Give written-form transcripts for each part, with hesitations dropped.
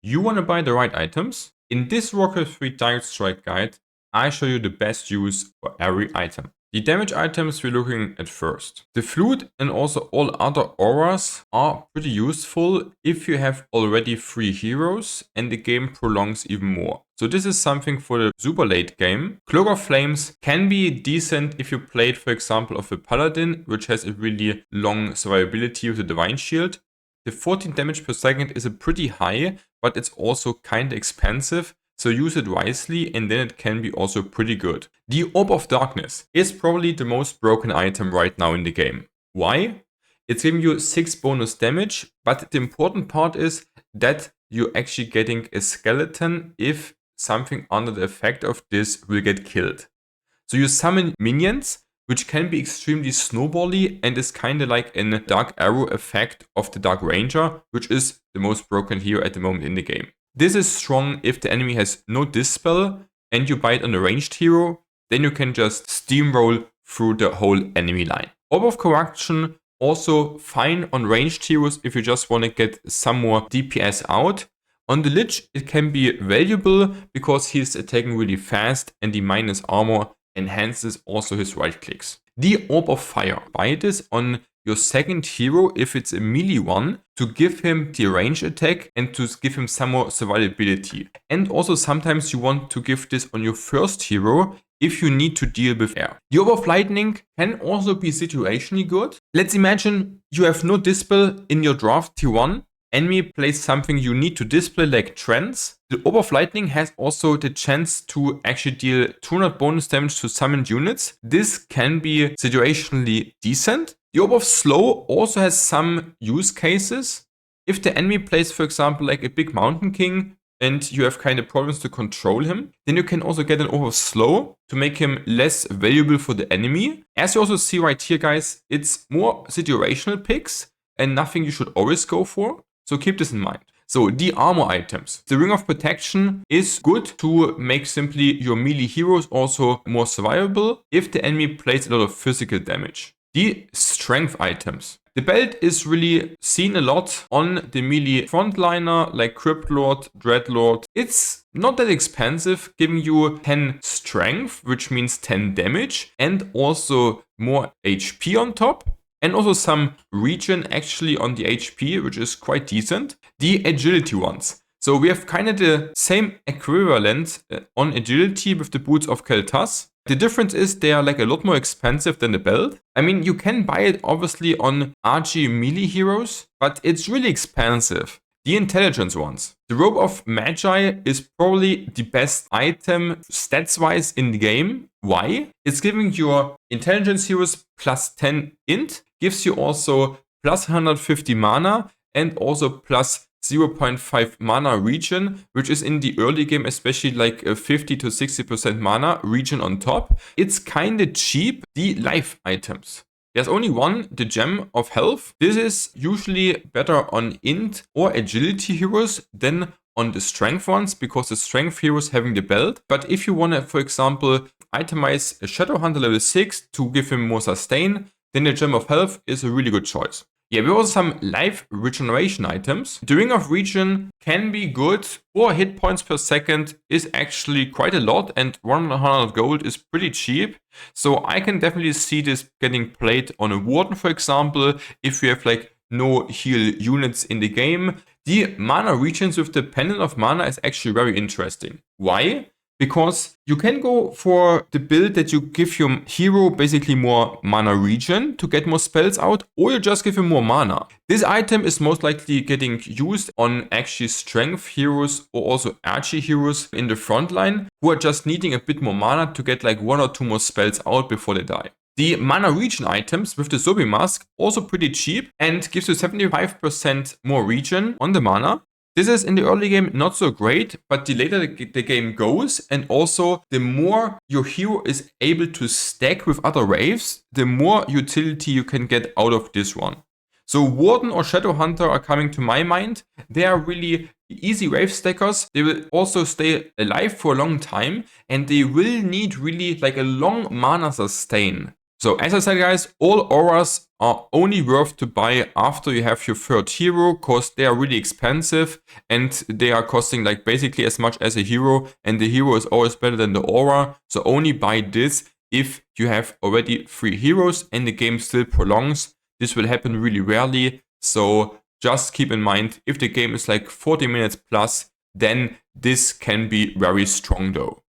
You want to buy the right items? In this Warcraft 3 Direct Strike guide, I show you the best use for every item. The damage items we're looking at first. The flute and also all other auras are pretty useful if you have already 3 heroes and the game prolongs even more. So this is something for the super late game. Cloak of Flames can be decent if you played, for example, of a Paladin, which has a really long survivability with the Divine Shield. The 14 damage per second is a pretty high, but it's also kind of expensive. So use it wisely and then it can be also pretty good. The Orb of Darkness is probably the most broken item right now in the game. Why? It's giving you 6 bonus damage, but the important part is that you're actually getting a skeleton if something under the effect of this will get killed. So you summon minions, which can be extremely snowbally and is kind of like a Dark Arrow effect of the Dark Ranger, which is the most broken hero at the moment in the game. This is strong if the enemy has no dispel and you bite on a ranged hero, then you can just steamroll through the whole enemy line. Orb of Corruption also fine on ranged heroes if you just want to get some more DPS out. On the Lich it can be valuable because he's attacking really fast and the minus armor enhances also his right clicks. The Orb of Fire. Buy this on your second hero if it's a melee one to give him the range attack and to give him some more survivability. And also sometimes you want to give this on your first hero if you need to deal with air. The Orb of Lightning can also be situationally good. Let's imagine you have no dispel in your draft tier 1. Enemy plays something you need to display like Trance. The Orb of Lightning has also the chance to actually deal 200 bonus damage to summoned units. This can be situationally decent. The Orb of Slow also has some use cases. If the enemy plays, for example, like a big Mountain King and you have kind of problems to control him, then you can also get an Orb of Slow to make him less valuable for the enemy. As you also see right here, guys, it's more situational picks and nothing you should always go for. So keep this in mind. So the armor items. The Ring of Protection is good to make simply your melee heroes also more survivable if the enemy plays a lot of physical damage. The strength items. The belt is really seen a lot on the melee frontliner like Crypt Lord, Dreadlord. It's not that expensive, giving you 10 strength, which means 10 damage, and also more HP on top. And also some regen actually on the HP, which is quite decent. The agility ones. So we have kind of the same equivalent on agility with the boots of Kel'Thas. The difference is they are like a lot more expensive than the belt. I mean, you can buy it obviously on RG melee heroes, but it's really expensive. The intelligence ones. The Robe of Magi is probably the best item stats-wise in the game. Why? It's giving your intelligence heroes plus 10 int, gives you also plus 150 mana and also plus 0.5 mana regen, which is in the early game especially like a 50 to 60% mana regen on top. It's kind of cheap. The life items. There's only one, the Gem of Health. This is usually better on int or agility heroes than on the strength ones because the strength heroes having the belt. But if you want to, for example, itemize a Shadow Hunter level 6 to give him more sustain, then the Gem of Health is a really good choice. Yeah, we have also some life regeneration items. The Ring of Regen can be good. 4 hit points per second is actually quite a lot and 100 gold is pretty cheap. So I can definitely see this getting played on a Warden, for example, if you have like no heal units in the game. The mana regens with the Pendant of Mana is actually very interesting. Why? Because you can go for the build that you give your hero basically more mana regen to get more spells out, or you just give him more mana. This item is most likely getting used on actually strength heroes or also archer heroes in the front line who are just needing a bit more mana to get like 1 or 2 more spells out before they die. The mana regen items with the Zombie Mask also pretty cheap and gives you 75% more regen on the mana. This is in the early game not so great, but the later the game goes and also the more your hero is able to stack with other waves, the more utility you can get out of this one. So Warden or Shadow Hunter are coming to my mind. They are really easy wave stackers. They will also stay alive for a long time and they will need really like a long mana sustain. So as I said guys, all auras are only worth to buy after you have your third hero, cause they are really expensive and they are costing like basically as much as a hero, and the hero is always better than the aura. So only buy this if you have already 3 heroes and the game still prolongs. This will happen really rarely. So just keep in mind, if the game is like 40 minutes plus, then this can be very strong though.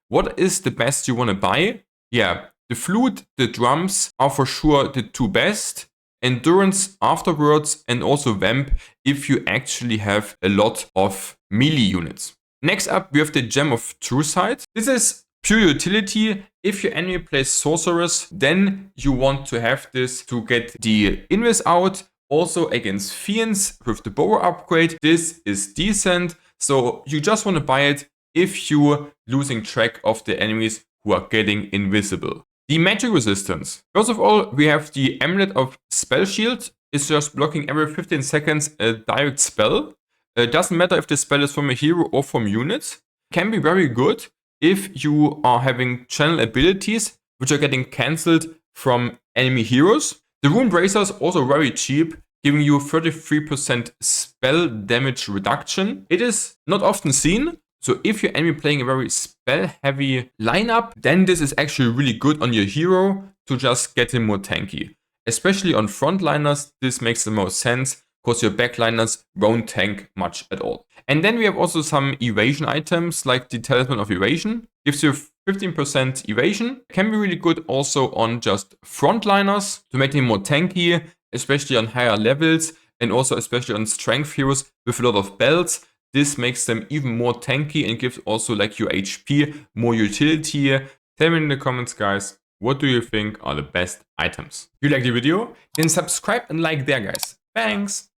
What is the best you want to buy? Yeah, the flute, the drums are for sure the 2 best. Endurance afterwards, and also Vamp if you actually have a lot of melee units. Next up, we have the Gem of True Sight. This is pure utility. If your enemy plays Sorceress, then you want to have this to get the Invis out. Also against Fiends with the Bow upgrade, this is decent. So you just want to buy it if you're losing track of the enemies who are getting invisible. The magic resistance. First of all, we have the Amulet of Spell Shield. It's just blocking every 15 seconds a direct spell. It doesn't matter if the spell is from a hero or from units. Can be very good if you are having channel abilities which are getting cancelled from enemy heroes. The Rune Bracer is also very cheap, giving you 33% spell damage reduction. It is not often seen. So if your enemy playing a very spell heavy lineup, then this is actually really good on your hero to just get him more tanky. Especially on frontliners, this makes the most sense because your backliners won't tank much at all. And then we have also some evasion items like the Talisman of Evasion. Gives you 15% evasion. Can be really good also on just frontliners to make them more tanky, especially on higher levels and also especially on strength heroes with a lot of belts. This makes them even more tanky and gives also like your HP more utility. Tell me in the comments guys, what do you think are the best items? If you like the video, then subscribe and like there guys. Thanks!